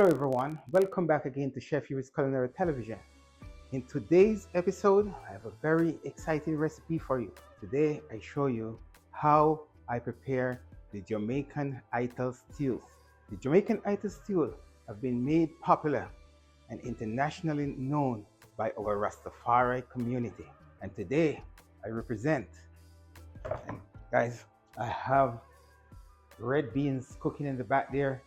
Hello everyone, welcome back again to Chef Huie's Culinary Television. In today's episode, I have a very exciting recipe for you. Today I show you how I prepare the Jamaican Ital Stew. The Jamaican Ital Stew have been made popular and internationally known by our Rastafari community. And today I represent, and guys, I have red beans cooking in the back there.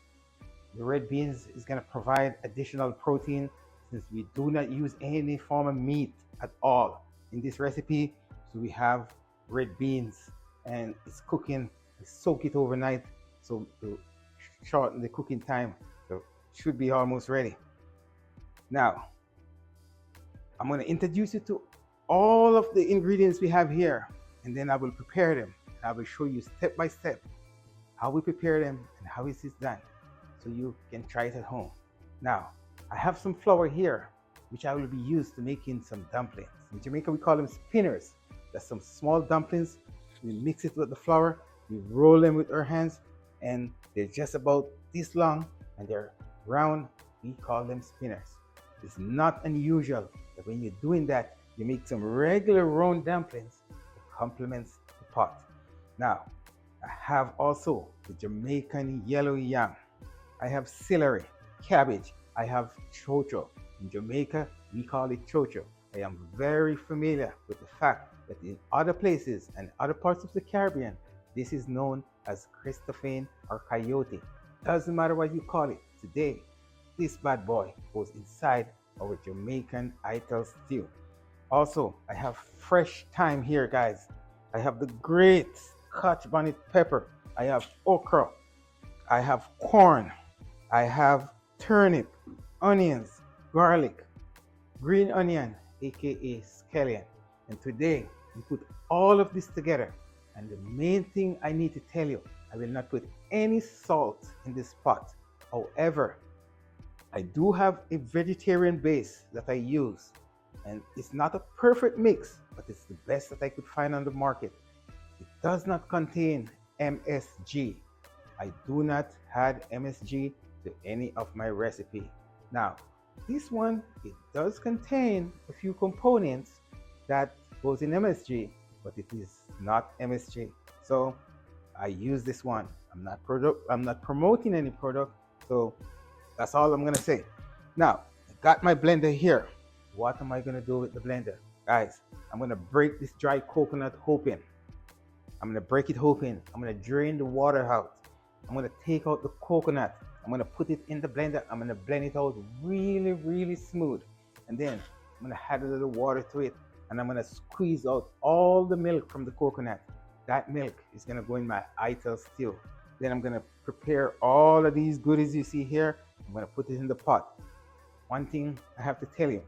The red beans is going to provide additional protein since we do not use any form of meat at all in this recipe. So we have red beans and it's cooking. I soak it overnight so to shorten the cooking time. So it should be almost ready. Now, I'm going to introduce you to all of the ingredients we have here, and then I will prepare them. I will show you step by step how we prepare them and how it is done, so you can try it at home. Now, I have some flour here, which I will be used to making some dumplings. In Jamaica, we call them spinners. That's some small dumplings. We mix it with the flour, we roll them with our hands, and they're just about this long, and they're round. We call them spinners. It's not unusual that when you're doing that, you make some regular round dumplings that complements the pot. Now, I have also the Jamaican yellow yam. I have celery, cabbage. I have chocho. In Jamaica, we call it chocho. I am very familiar with the fact that in other places and other parts of the Caribbean, this is known as Christophane or coyote. Doesn't matter what you call it. Today, this bad boy goes inside our Jamaican Ital Stew. Also, I have fresh thyme here, guys. I have the great Scotch bonnet pepper. I have okra. I have corn. I have turnip, onions, garlic, green onion, aka scallion. And today, we put all of this together. And the main thing I need to tell you, I will not put any salt in this pot. However, I do have a vegetarian base that I use. And it's not a perfect mix, but it's the best that I could find on the market. It does not contain MSG. I do not add MSG to any of my recipe. Now, this one, it does contain a few components that goes in MSG, but it is not MSG. So I use this one. I'm not promoting any product, so that's all I'm gonna say. Now, I got my blender here. What am I gonna do with the blender? Guys, I'm gonna break this dry coconut open. I'm gonna break it open. I'm gonna drain the water out. I'm gonna take out the coconut. I'm gonna put it in the blender. I'm gonna blend it out really, really smooth. And then I'm gonna add a little water to it. And I'm gonna squeeze out all the milk from the coconut. That milk is gonna go in my Ital stew. Then I'm gonna prepare all of these goodies you see here. I'm gonna put it in the pot. One thing I have to tell you,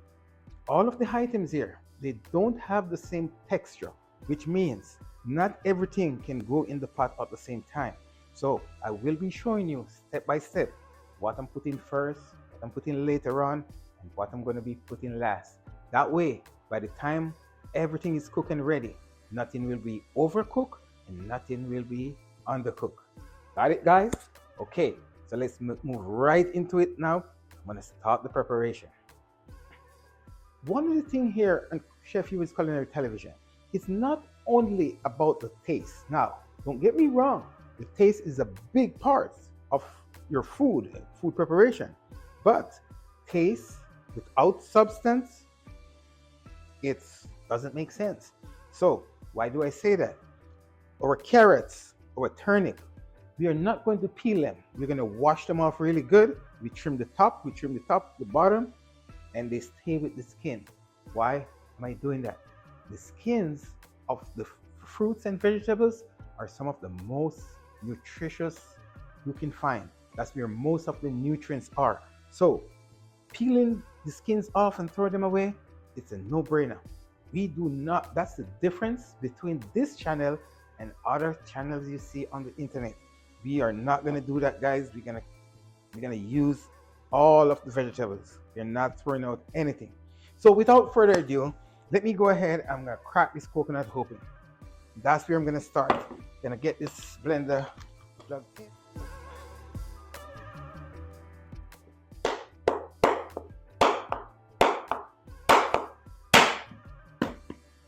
all of the items here, they don't have the same texture, which means not everything can go in the pot at the same time. So I will be showing you step by step what I'm putting first, what I'm putting later on, and what I'm going to be putting last. That way, by the time everything is cooked and ready, nothing will be overcooked and nothing will be undercooked. Got it, guys? Okay, so let's move right into it now. I'm going to start the preparation. One of the things here on Chef Huie's Culinary Television, it's not only about the taste. Now, don't get me wrong, the taste is a big part of your food preparation. But taste without substance, it doesn't make sense. So, why do I say that? Our carrots, our turnip, we are not going to peel them. We're going to wash them off really good. We trim the top, the bottom, and they stay with the skin. Why am I doing that? The skins of the fruits and vegetables are some of the most nutritious you can find. That's where most of the nutrients are. So peeling the skins off and throw them away, it's a no-brainer. We do not, that's the difference between this channel and other channels you see on the internet. We are not gonna do that, guys. We're gonna use all of the vegetables. We're not throwing out anything. So without further ado, let me go ahead. I'm gonna crack this coconut open. That's where I'm gonna start. Gonna get this blender plugged in.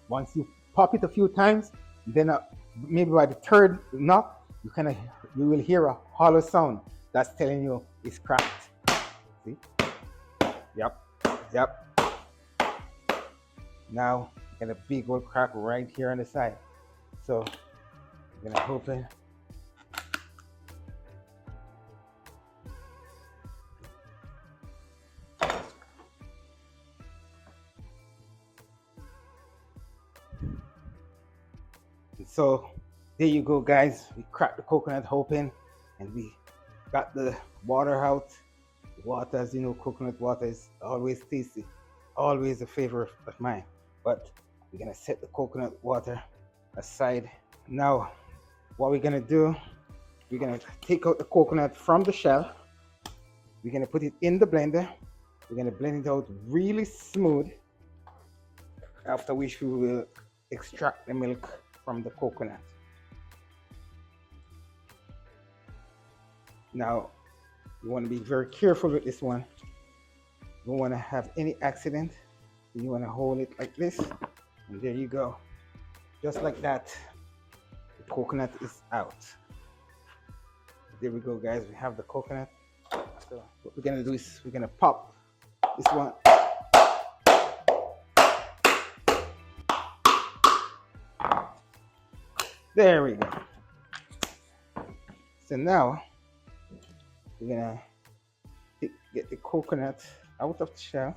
Once you pop it a few times, then maybe by the third knock, you will hear a hollow sound that's telling you it's cracked. See? Yep, yep. Now, got a big old crack right here on the side. So, I'm gonna open. So, there you go, guys. We cracked the coconut open and we got the water out. The water, as you know, coconut water is always tasty, always a favorite of mine. But we're gonna set the coconut water aside. Now, what we're gonna do, we're gonna take out the coconut from the shell. We're gonna put it in the blender. We're gonna blend it out really smooth. After which we will extract the milk from the coconut. Now, you want to be very careful with this one. You don't want to have any accident. You want to hold it like this, and there you go. Just like that, the coconut is out. There we go, guys. We have the coconut. So what we're gonna do is we're gonna pop this one. There we go. So now we're gonna get the coconut out of the shell.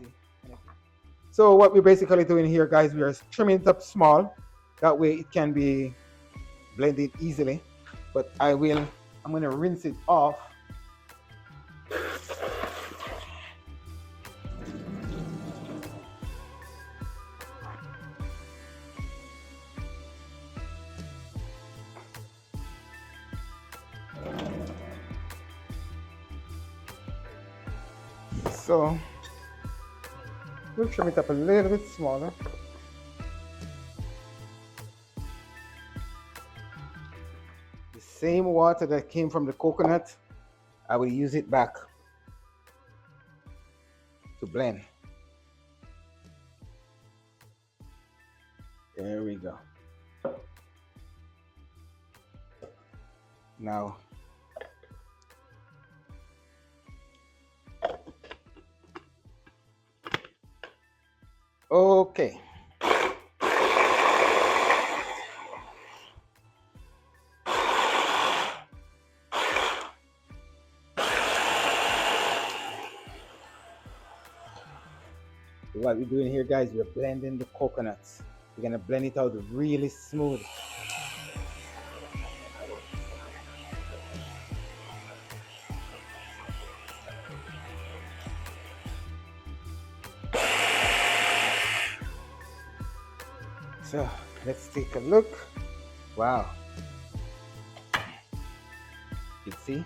So what we're basically doing here, guys, we are trimming it up small. That way it can be blended easily. But I'm gonna rinse it off. So we'll trim it up a little bit smaller. The same water that came from the coconut, I will use it back to blend. There we go. Now, okay. What we're doing here, guys, we're blending the coconuts. We're gonna blend it out really smooth. So let's take a look. Wow. You see?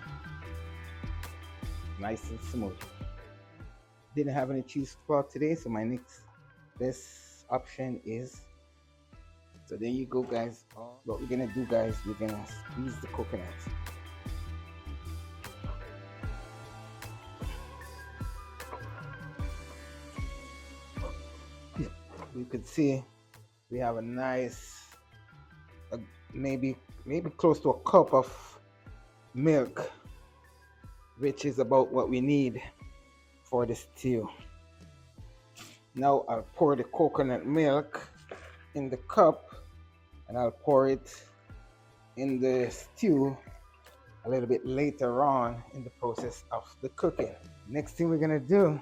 Nice and smooth. Didn't have any cheesecloth today, so my next best option is. So there you go, guys. What we're gonna do, guys, we're gonna squeeze the coconut. You could see we have a nice, maybe close to a cup of milk, which is about what we need for the stew. Now I'll pour the coconut milk in the cup and I'll pour it in the stew a little bit later on in the process of the cooking. Next thing we're gonna do,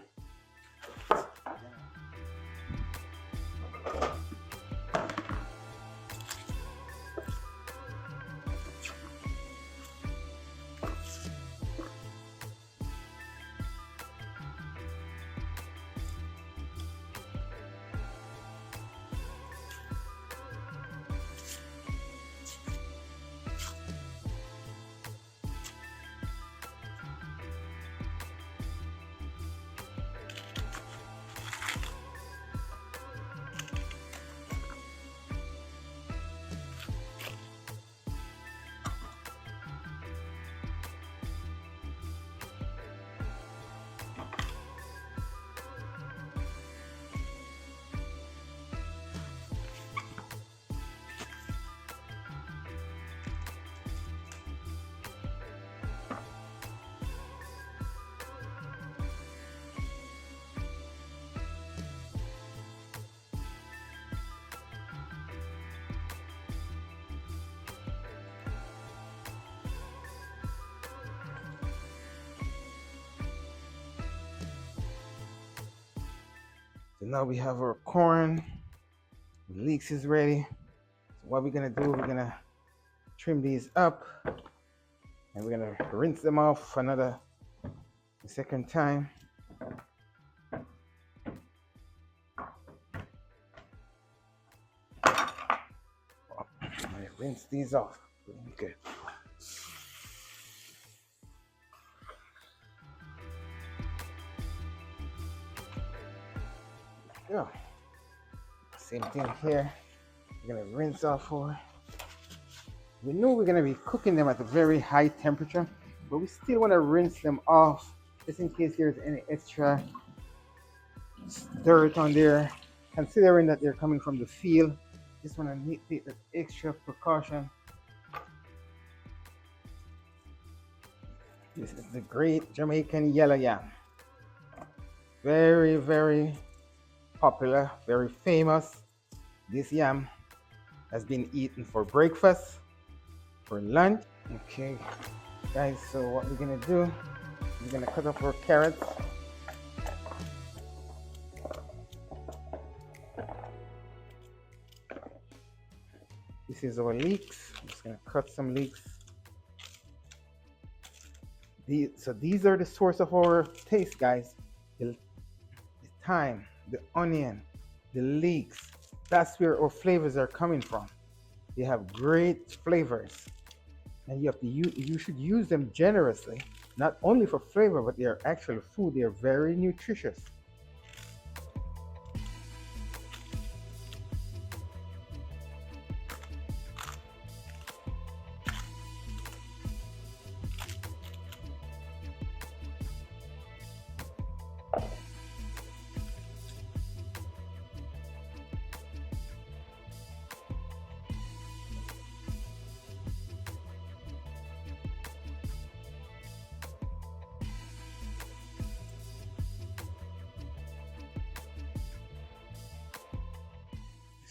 So now we have our corn. The leeks is ready. So what we're gonna do, we're gonna trim these up and we're gonna rinse them off for another second time. Rinse these off. Good. Yeah. Same thing here. We're gonna rinse off for. We know we're gonna be cooking them at a very high temperature, but we still want to rinse them off just in case there's any extra dirt on there. Considering that they're coming from the field, just want to take that extra precaution. This is the great Jamaican yellow yam. Very, very popular, very famous. This yam has been eaten for breakfast, for lunch. Okay, guys, so what we're gonna do, we're gonna cut up our carrots. This is our leeks. I'm just gonna cut some leeks. So these are the source of our taste, guys. The thyme, the onion, the leeks. That's where our flavors are coming from. They have great flavors, and you should use them generously, not only for flavor, but they are actual food. They are very nutritious.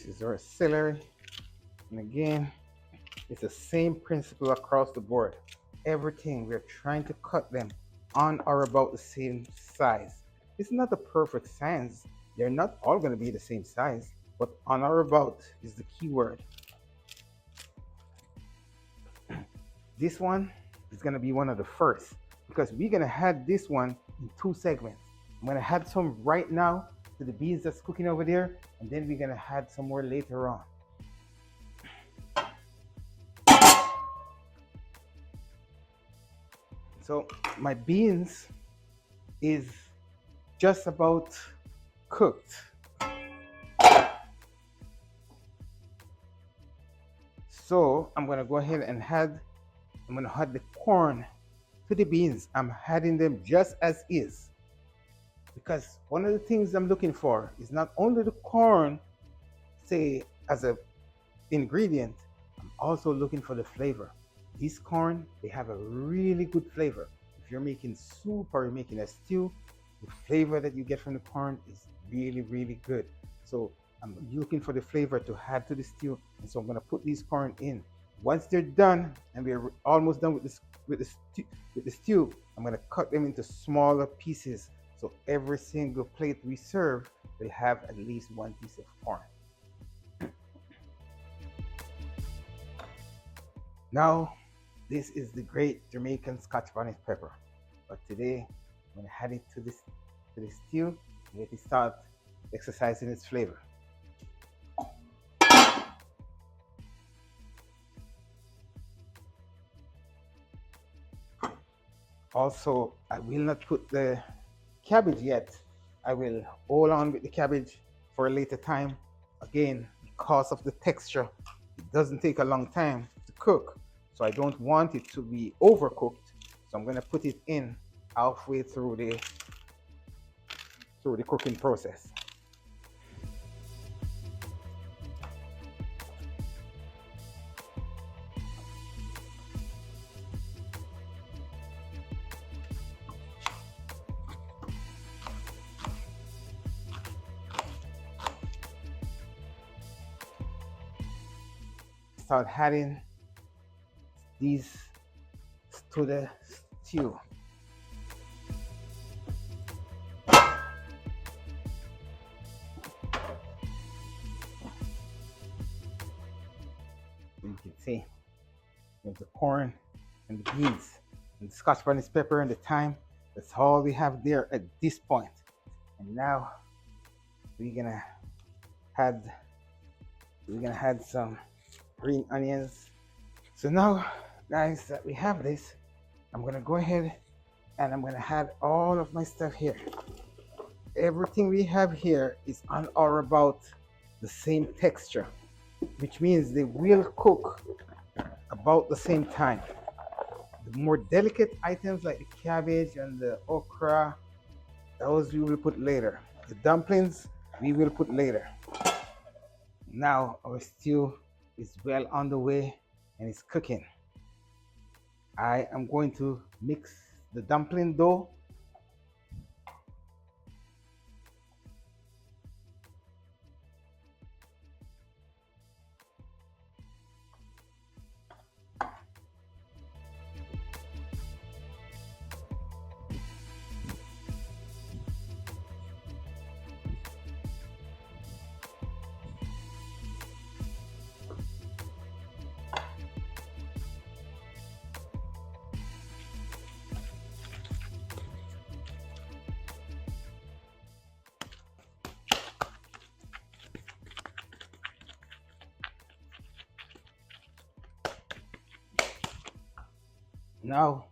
This is our celery, and again, it's the same principle across the board. Everything, we're trying to cut them on or about the same size. It's not a perfect science. They're not all going to be the same size, but on or about is the key word. This one is going to be one of the first because we're going to add this one in 2 segments. I'm going to add some right now to the beans that's cooking over there, and then we're going to add some more later on. So my beans is just about cooked. So I'm going to go ahead and add the corn to the beans. I'm adding them just as is. Because one of the things I'm looking for is not only the corn, say, as an ingredient, I'm also looking for the flavor. These corn, they have a really good flavor. If you're making soup or you're making a stew, the flavor that you get from the corn is really, really good. So I'm looking for the flavor to add to the stew, and so I'm going to put these corn in. Once they're done, and we're almost done with the stew, I'm going to cut them into smaller pieces. So every single plate we serve will have at least 1 piece of corn. Now, this is the great Jamaican Scotch bonnet pepper. But today, I'm going to add it to the stew and let it start exercising its flavor. Also, I will not put the cabbage yet. I will hold on with the cabbage for a later time. Again, because of the texture, it doesn't take a long time to cook. So I don't want it to be overcooked. So I'm going to put it in halfway through the cooking process. Start adding these to the stew. You can see there's the corn and the beans and the Scotch bonnet pepper and the thyme. That's all we have there at this point. And now we're gonna add some green onions. So now, guys, that we have this, I'm gonna go ahead and I'm gonna add all of my stuff here. Everything we have here is on or about the same texture, which means they will cook about the same time. The more delicate items like the cabbage and the okra, those we will put later. The dumplings we will put later. Now our stew is well on the way and it's cooking. I am going to mix the dumpling dough. Now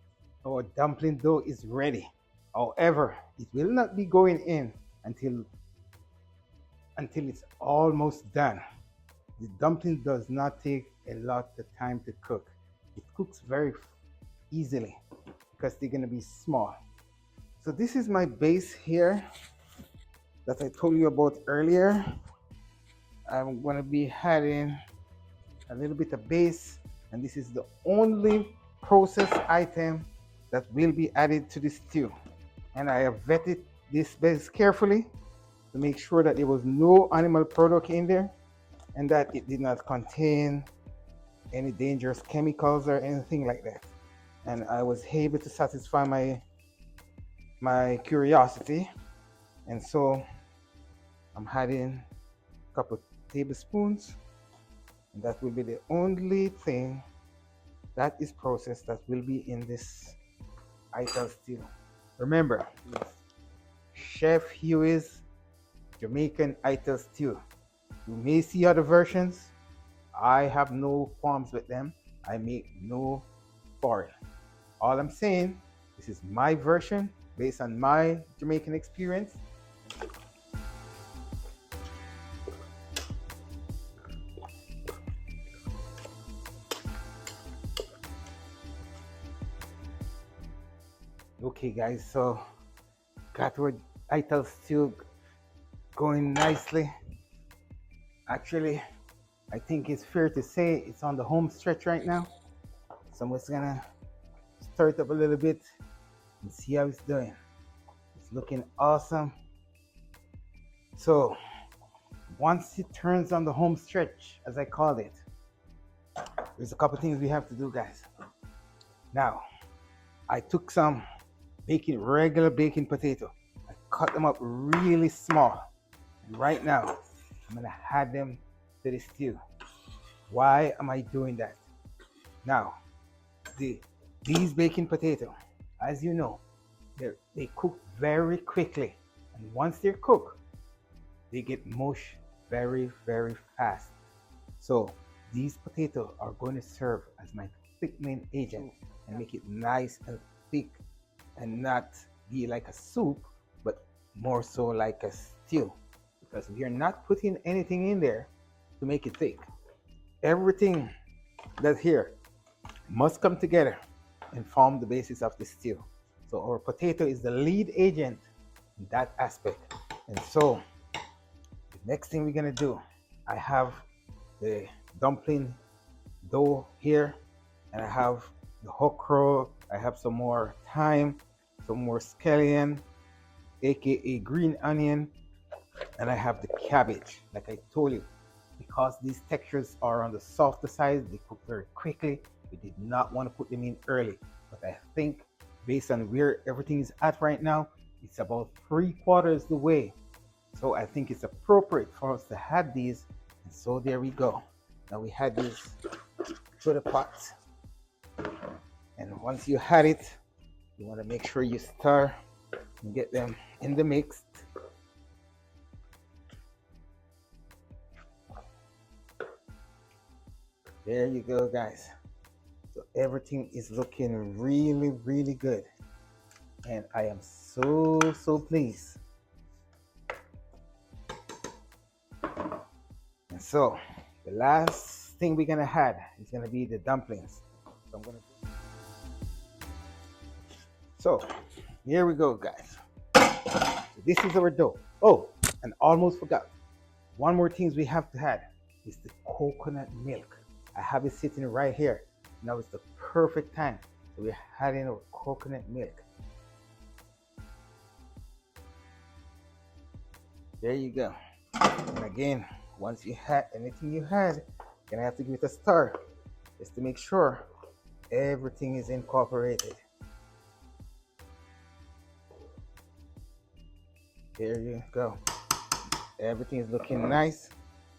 our dumpling dough is ready. However, it will not be going in until it's almost done. The dumpling does not take a lot of time to cook. It cooks very easily because they're going to be small. So this is my base here that I told you about earlier. I'm going to be adding a little bit of base, and this is the only processed item that will be added to the stew. And I have vetted this base carefully to make sure that there was no animal product in there and that it did not contain any dangerous chemicals or anything like that. And I was able to satisfy my curiosity, and so I'm adding a couple of tablespoons, and that will be the only thing that is processed that will be in this Ital stew. Remember, Chef Huie's Jamaican Ital Stew. You may see other versions. I have no qualms with them. I make no foreign. All I'm saying, this is my version based on my Jamaican experience. Okay guys, so got our Ital stew going nicely. Actually, I think it's fair to say it's on the home stretch right now. So I'm just gonna stir it up a little bit and see how it's doing. It's looking awesome. So once it turns on the home stretch, as I call it, there's a couple things we have to do, guys. Now, I took some regular baking potato. I cut them up really small. And right now, I'm gonna add them to the stew. Why am I doing that? Now, these baking potato, as you know, they cook very quickly. And once they're cooked, they get mush very, very fast. So these potatoes are going to serve as my thickening agent and make it nice and thick and not be like a soup, but more so like a stew, because we are not putting anything in there to make it thick. Everything that's here must come together and form the basis of the stew. So our potato is the lead agent in that aspect. And so the next thing we're gonna do, I have the dumpling dough here, and I have the okra, I have some more thyme, some more scallion, aka green onion, and I have the cabbage. Like I told you, because these textures are on the softer side, they cook very quickly. We did not want to put them in early, but I think based on where everything is at right now, it's about 3/4 the way. So I think it's appropriate for us to have these. And so there we go. Now we had these to the pot. And once you had it, you want to make sure you stir and get them in the mix. There you go, guys. So everything is looking really, really good. And I am so, so pleased. And so the last thing we're gonna add is gonna be the dumplings. So here we go, guys. So this is our dough. Oh, and almost forgot. One more thing we have to add is the coconut milk. I have it sitting right here. Now it's the perfect time. So we're adding our coconut milk. There you go. And again, once you had anything you had, you're gonna have to give it a stir just to make sure everything is incorporated. There you go. Everything is looking nice.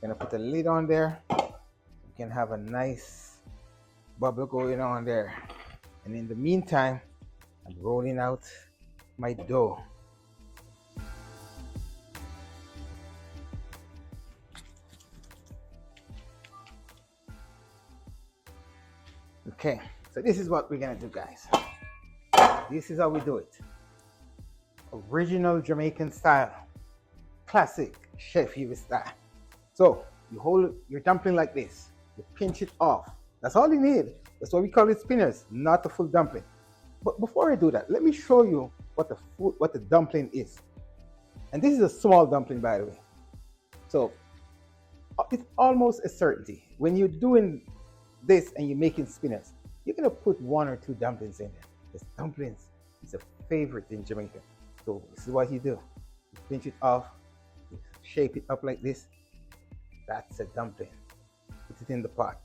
Gonna put a lid on there. You can have a nice bubble going on there. And in the meantime, I'm rolling out my dough. Okay, so this is what we're gonna do, guys. This is how we do it. Original Jamaican style. Classic Chef Huie style. So you hold your dumpling like this. You pinch it off. That's all you need. That's why we call it spinners, not a full dumpling. But before I do that, let me show you what the dumpling is. And this is a small dumpling, by the way. So it's almost a certainty. When you're doing this and you're making spinners, you're gonna put 1 or 2 dumplings in there. Because dumplings is a favorite in Jamaica. So this is what you do. You pinch it off, you shape it up like this. That's a dumpling. Put it in the pot.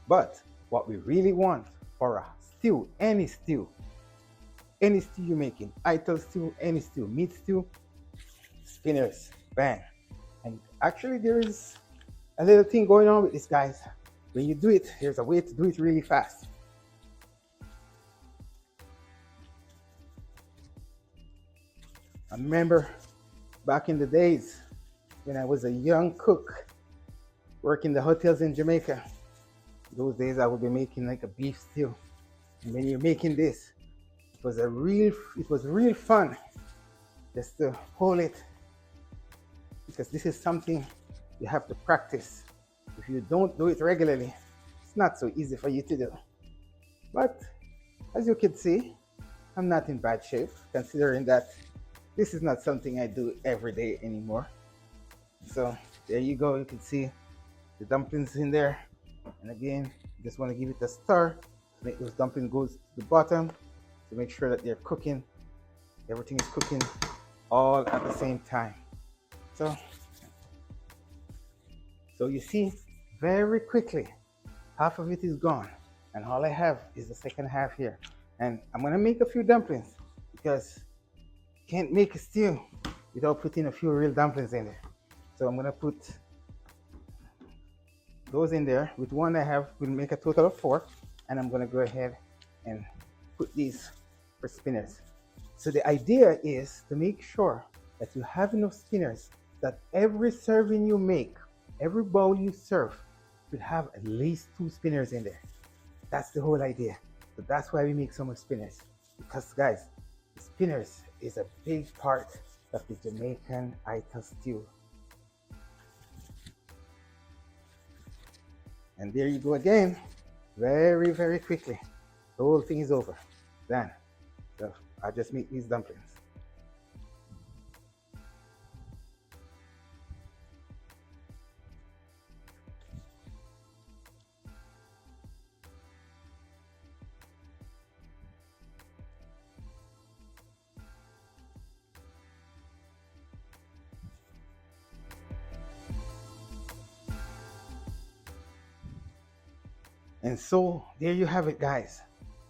But what we really want for a stew, any stew you're making, Ital stew, any stew, meat stew, spinners, bang. And actually there is a little thing going on with this, guys. When you do it, there's a way to do it really fast. I remember back in the days when I was a young cook working the hotels in Jamaica. Those days I would be making like a beef stew. And when you're making this, it was real fun just to hold it, because this is something you have to practice. If you don't do it regularly, it's not so easy for you to do. But as you can see, I'm not in bad shape, considering that this is not something I do every day anymore. So there you go. You can see the dumplings in there. And again, you just want to give it a stir, make those dumplings go to the bottom to make sure that they're cooking. Everything is cooking all at the same time. So you see, very quickly, half of it is gone. And all I have is the second half here. And I'm gonna make a few dumplings because you can't make a stew without putting a few real dumplings in there. So I'm gonna put those in there. With one I have, we'll make a total of 4. And I'm gonna go ahead and put these for spinners. So the idea is to make sure that you have enough spinners that every serving you make, every bowl you serve, should have at least 2 spinners in there. That's the whole idea. So that's why we make so much spinners. Because guys, spinners is a big part of the Jamaican Ital Stew. And there you go again, very, very quickly. The whole thing is over. Done. So I'll just make these dumplings. And so there you have it, guys.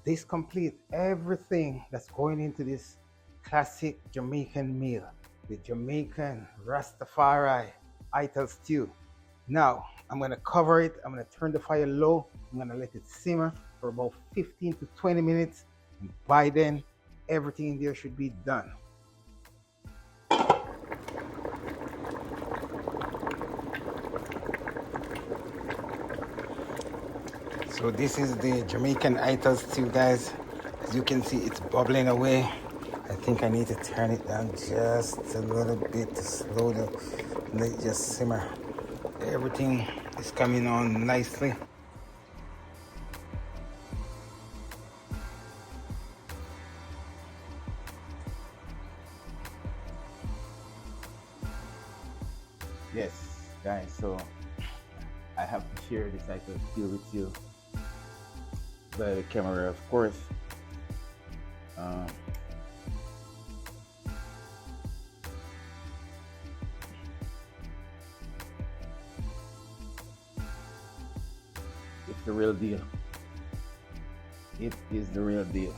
This completes everything that's going into this classic Jamaican meal, the Jamaican Rastafari Ital Stew. Now I'm gonna cover it. I'm gonna turn the fire low. I'm gonna let it simmer for about 15 to 20 minutes. And by then, everything in there should be done. So this is the Jamaican Ital Stew, guys. As you can see, it's bubbling away. I think I need to turn it down just a little bit to slow the, let it just simmer. Everything is coming on nicely. Yes, guys, so I have to share this Ital Stew with you by the camera, of course. It's the real deal. It is the real deal.